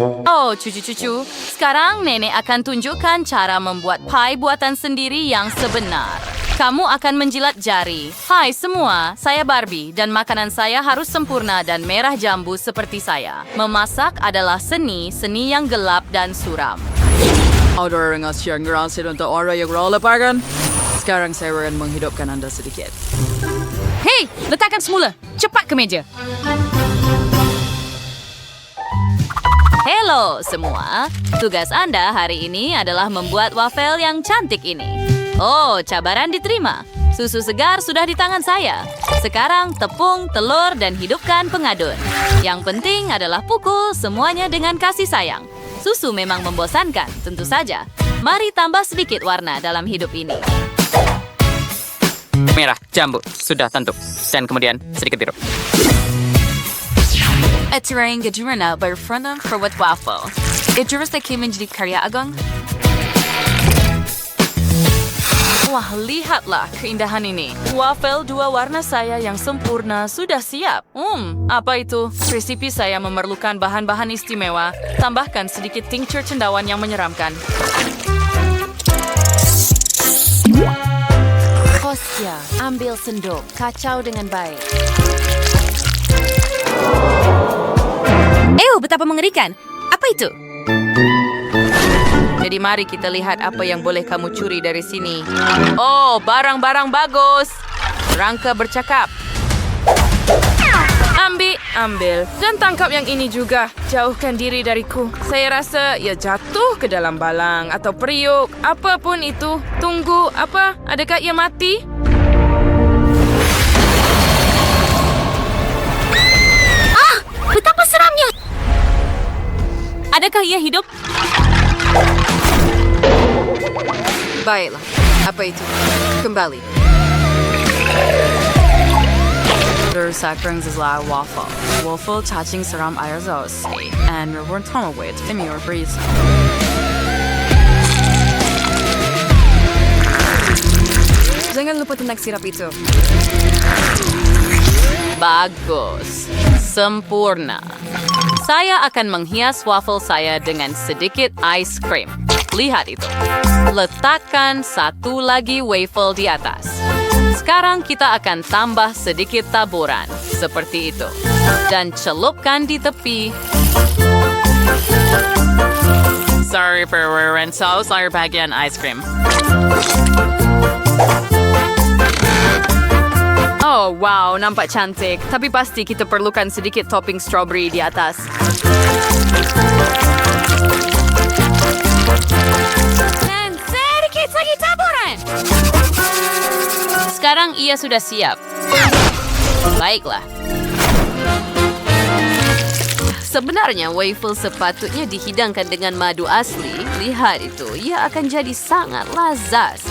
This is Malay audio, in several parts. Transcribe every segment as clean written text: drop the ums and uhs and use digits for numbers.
Oh, cucu-cucu. Sekarang nenek akan tunjukkan cara membuat pie buatan sendiri yang sebenar. Kamu akan menjilat jari. Hai semua, saya Barbie dan makanan saya harus sempurna dan merah jambu seperti saya. Memasak adalah seni yang gelap dan suram. Outdoor ang asyang ngerasin untuk orang yang rolepagan. Sekarang saya akan menghidupkan anda sedikit. Hei, letakkan semula. Cepat ke meja. Hello semua, tugas Anda hari ini adalah membuat wafel yang cantik ini. Oh, cabaran diterima. Susu segar sudah di tangan saya. Sekarang tepung, telur, dan hidupkan pengadun. Yang penting adalah pukul semuanya dengan kasih sayang. Susu memang membosankan, tentu saja. Mari tambah sedikit warna dalam hidup ini. Merah, jambu, sudah tentu. Dan kemudian sedikit biru. Itsurain gajurana berfronam perwat waffle. Ijuras na kimin jadi karya agang. Wah, lihatlah keindahan ini. Waffle dua warna saya yang sempurna sudah siap. Apa itu? Resipi saya memerlukan bahan-bahan istimewa. Tambahkan sedikit tincture cendawan yang menyeramkan. Hostia, ambil sendok, kacau dengan baik. Betapa mengerikan. Apa itu? Jadi mari kita lihat apa yang boleh kamu curi dari sini. Oh, barang-barang bagus. Rangka bercakap. Ambil. Dan tangkap yang ini juga. Jauhkan diri dariku. Saya rasa ia jatuh ke dalam balang atau periuk. Apapun itu. Tunggu, apa? Adakah ia mati? Betapa seramnya. Adakah ia hidup? Baiklah, apa itu? Kembali. Sakring zizla waffle. Waffle cacing seram air saus. And reward toma wait. Demi your breeze. Jangan lupa tentang sirap itu. Bagus. Sempurna. Saya akan menghias waffle saya dengan sedikit ice cream. Lihat itu. Letakkan satu lagi waffle di atas. Sekarang kita akan tambah sedikit taburan. Seperti itu. Dan celupkan di tepi. Sorry for wearing sauce air bagian ice cream. Oh, wow, nampak cantik. Tapi pasti kita perlukan sedikit topping strawberry di atas. Dan sedikit lagi taburan. Sekarang ia sudah siap. Baiklah. Sebenarnya waffle sepatutnya dihidangkan dengan madu asli. Lihat itu, ia akan jadi sangat lazat.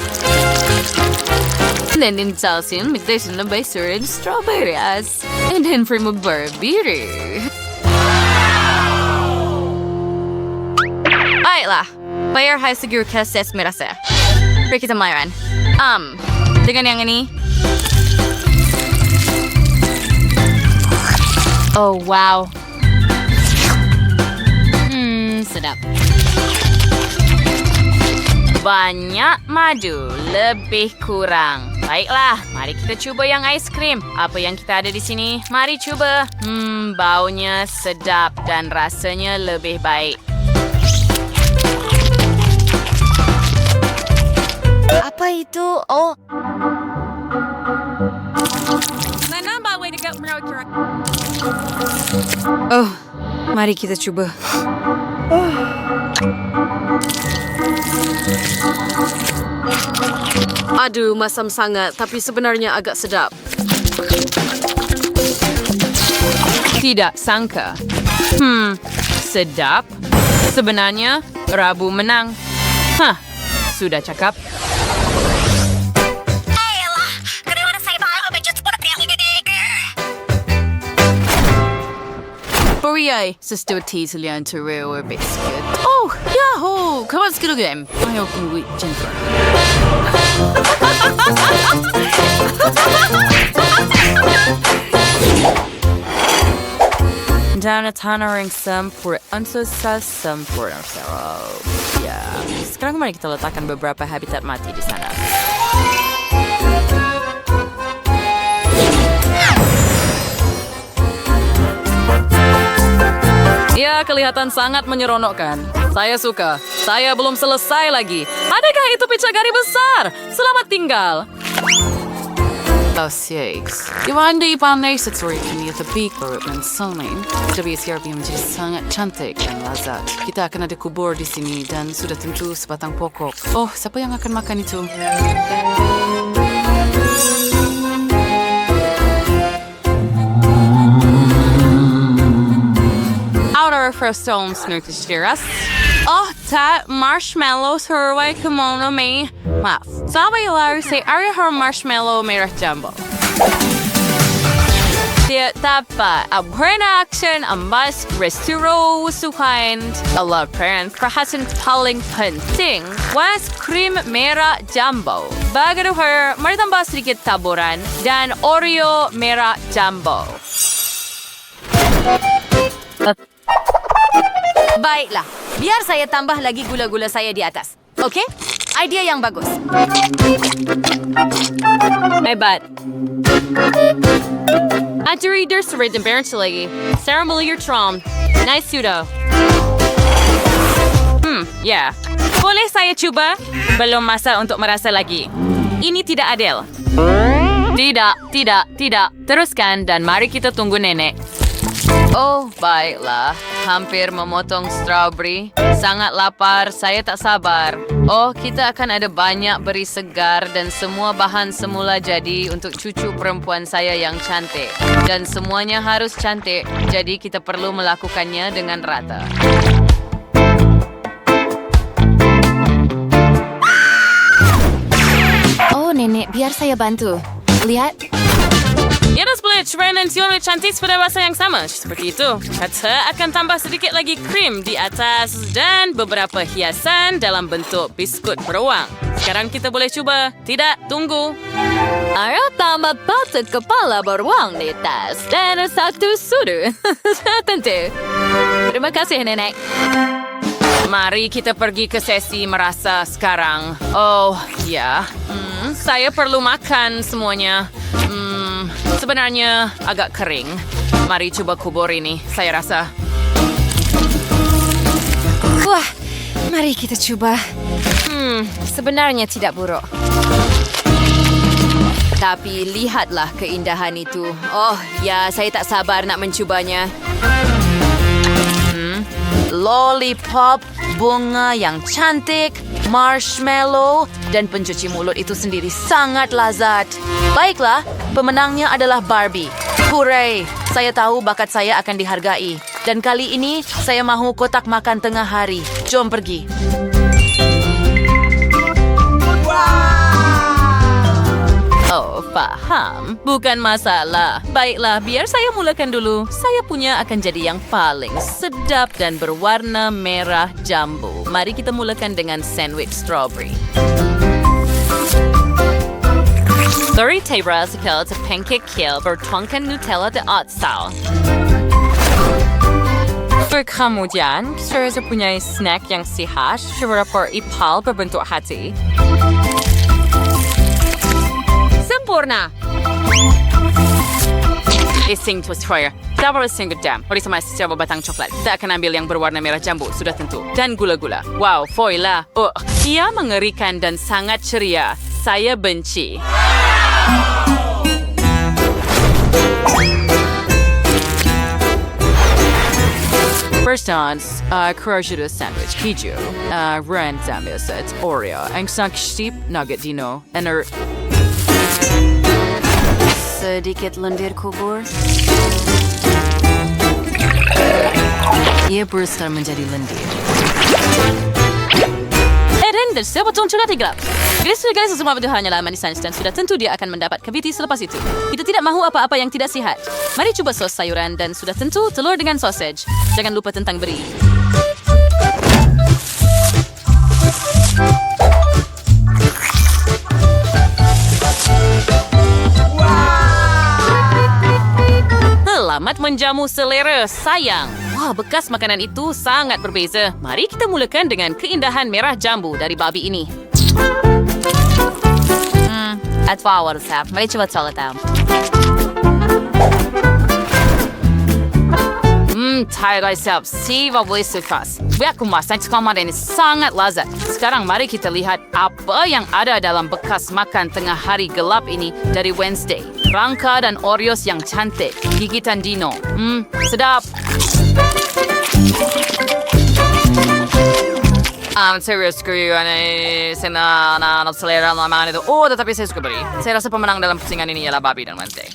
Dan insalsin migdation na basurin strawberry as. And then for magbarbiri. Baiklah. Bayar hai siguro kases merasa. Beri kita mayran. Dengan yang ini. Oh, wow. Sedap. Banyak madu, lebih kurang. Baiklah, mari kita cuba yang ice cream. Apa yang kita ada di sini? Mari cuba. Baunya sedap dan rasanya lebih baik. Apa itu? Oh. Oh, mari kita coba. Aduh, masam sangat, tapi sebenarnya agak sedap. Tidak sangka. Sedap. Sebenarnya, Rabu menang. Sudah cakap. Buriay, sestuti salian tereo biscuit. Oh, yahoo! Kawan sekali game. Ayaw kong wheat Jennifer. Dan tanah yang sempurna, sempurna. Ya, sekarang mari kita letakkan beberapa habitat mati di sana. Ya, kelihatan sangat menyeronokkan. Saya suka. Saya belum selesai lagi. Adakah itu picagari besar? Selamat tinggal. Oh, sakes. Iwanda ipamnay sa tsuri kini at tabik ng sonin. Sabi siarbi menjadi sangat cantik dan lazat. Kita akan ada kubur di sini dan sudah tentu sebatang pokok. Oh, siapa yang akan makan itu? Outer first stones nurtishtiras. Oh, ta marshmallow survey kimono may. Maaf. Sabi lari say area her marshmallow merah jumbo. Dia dapat abrena action ambas resturo sukain. Allah parent perhatian paling penting was krim merah jumbo. Bagai her mari tambah sedikit taburan dan Oreo merah jumbo. Baiklah, biar saya tambah lagi gula-gula saya di atas. Okey? Idea yang bagus. Hebat. At readers read lagi. Sarah Muller Trom. Nice pseudo. Ya. Boleh saya cuba? Belum masa untuk merasa lagi. Ini tidak adil. Tidak. Teruskan dan mari kita tunggu nenek. Oh, baiklah. Hampir memotong strawberry. Sangat lapar, saya tak sabar. Oh, kita akan ada banyak beri segar dan semua bahan semula jadi untuk cucu perempuan saya yang cantik. Dan semuanya harus cantik, jadi kita perlu melakukannya dengan rata. Oh, nenek, biar saya bantu. Lihat. Ia dah boleh trend dan siul cantik pada masa yang sama. Seperti itu. Kata akan tambah sedikit lagi krim di atas dan beberapa hiasan dalam bentuk biskut beruang. Sekarang kita boleh cuba. Tidak, tunggu. Ayo tambah batu kepala beruang di atas dan satu sudu. Tentu. Terima kasih, nenek. Mari kita pergi ke sesi merasa sekarang. Oh, ya. Saya perlu makan semuanya. Sebenarnya agak kering. Mari coba kubur ini, saya rasa. Wah, mari kita coba. Sebenarnya tidak buruk. Tapi lihatlah keindahan itu. Oh, ya, saya tak sabar nak mencubanya. Lollipop, bunga yang cantik, marshmallow, dan pencuci mulut itu sendiri sangat lazat. Baiklah, pemenangnya adalah Barbie. Hooray! Saya tahu bakat saya akan dihargai. Dan kali ini, saya mahu kotak makan tengah hari. Jom pergi. Oh, faham. Bukan masalah. Baiklah, biar saya mulakan dulu. Saya punya akan jadi yang paling sedap dan berwarna merah jambu. Mari kita mulakan dengan sandwich strawberry. Dari tebra sekal to pancake kill bertuangkan Nutella de otsal. Kemudian, saya punya snack yang sihat, beberapa ipal berbentuk hati. Sempurna! Ising twist fryer. Double single jam. Ori sama setiap batang coklat. Kita akan ambil yang berwarna merah jambu, sudah tentu. Dan gula-gula. Wow, foil lah. Oh, ia mengerikan dan sangat ceria. Saya benci. First on, Courgette sandwich, keju, Ren sandwich set, Oreo, ang steep nugget dino, and Sedikit lendir kubur. ia berusaha menjadi lendir. dan siapa pun sudah gelap. Guys, semua itu hanyalah manisan dan sudah tentu dia akan mendapat kaviti selepas itu. Kita tidak mahu apa-apa yang tidak sihat. Mari coba sos sayuran dan sudah tentu telur dengan sausage. Jangan lupa tentang beri. Selamat dengan jamu selera, sayang. Wah, bekas makanan itu sangat berbeza. Mari kita mulakan dengan keindahan merah jambu dari babi ini. Atwa WhatsApp. Mari coba tahu. Thai siap. Siapa boleh sukas. Biar kumasan kamar ini sangat lazat. Sekarang mari kita lihat apa yang ada dalam bekas makan tengah hari gelap ini dari Wednesday. Rangka dan Oreos yang cantik. Gigitan Dino. Sedap. Serius saya nak selera lama itu. Oh, tetapi saya suka beri. Saya rasa pemenang dalam pusingan ini ialah babi dan Wednesday.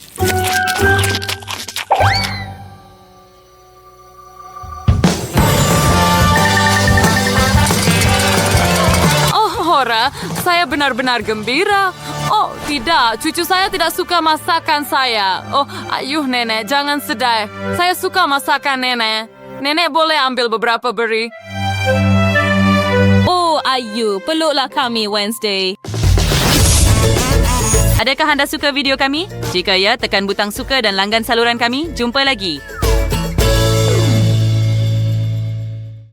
Hora, saya benar-benar gembira. Oh, tidak. Cucu saya tidak suka masakan saya. Oh, ayuh nenek, jangan sedih. Saya suka masakan nenek. Nenek boleh ambil beberapa beri. Oh, Ayu, peluklah kami Wednesday. Adakah anda suka video kami? Jika ya, tekan butang suka dan langgan saluran kami. Jumpa lagi.